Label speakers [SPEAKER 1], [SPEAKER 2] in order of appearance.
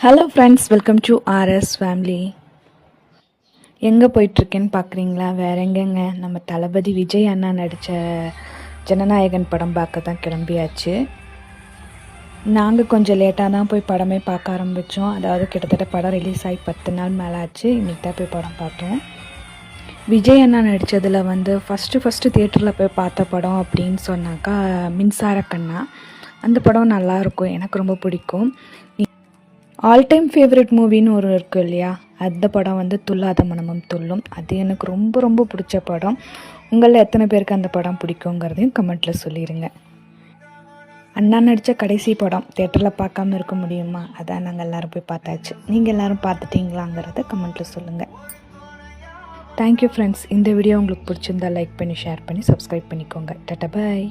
[SPEAKER 1] Hello friends, welcome to RS family. எங்கே போயிட்டுருக்கேன்னு பார்க்குறீங்களா? வேற எங்கேங்க, நம்ம தளபதி விஜய் அண்ணா நடித்த ஜனநாயகன் படம் பார்க்க தான் கிளம்பியாச்சு. நாங்கள் கொஞ்சம் லேட்டாக தான் போய் படமே பார்க்க ஆரம்பித்தோம். அதாவது கிட்டத்தட்ட படம் ரிலீஸ் ஆகி 10 நாள் மேலே ஆச்சு. இன்றைக்கி தான் போய் படம் பார்த்தோம். விஜய் அண்ணா நடித்ததில் ஃபஸ்ட்டு தியேட்டரில் போய் பார்த்த படம் அப்படின்னு சொன்னாக்கா மின்சார கண்ணா. அந்த படம் நல்லாயிருக்கும், எனக்கு ரொம்ப பிடிக்கும். ஆல் டைம் ஃபேவரட் மூவின்னு ஒரு இருக்குது இல்லையா, அந்த படம் துள்ளாத மனமும் துள்ளும். அது எனக்கு ரொம்ப ரொம்ப பிடிச்ச படம். உங்களில் எத்தனை பேருக்கு அந்த படம் பிடிக்குங்கிறதையும் கமெண்ட்டில் சொல்லிடுங்க. அண்ணா நடித்த கடைசி படம் தேட்டரில் பார்க்காம இருக்க முடியுமா? அதான் நாங்கள் எல்லோரும் போய் பார்த்தாச்சு. நீங்கள் எல்லோரும் பார்த்துட்டீங்களாங்கிறத கமெண்ட்டில் சொல்லுங்கள். Thank you friends. இந்த வீடியோ உங்களுக்கு பிடிச்சிருந்தா லைக் பண்ணி, ஷேர் பண்ணி, சப்ஸ்கிரைப் பண்ணிக்கோங்க. டாடா, பாய்.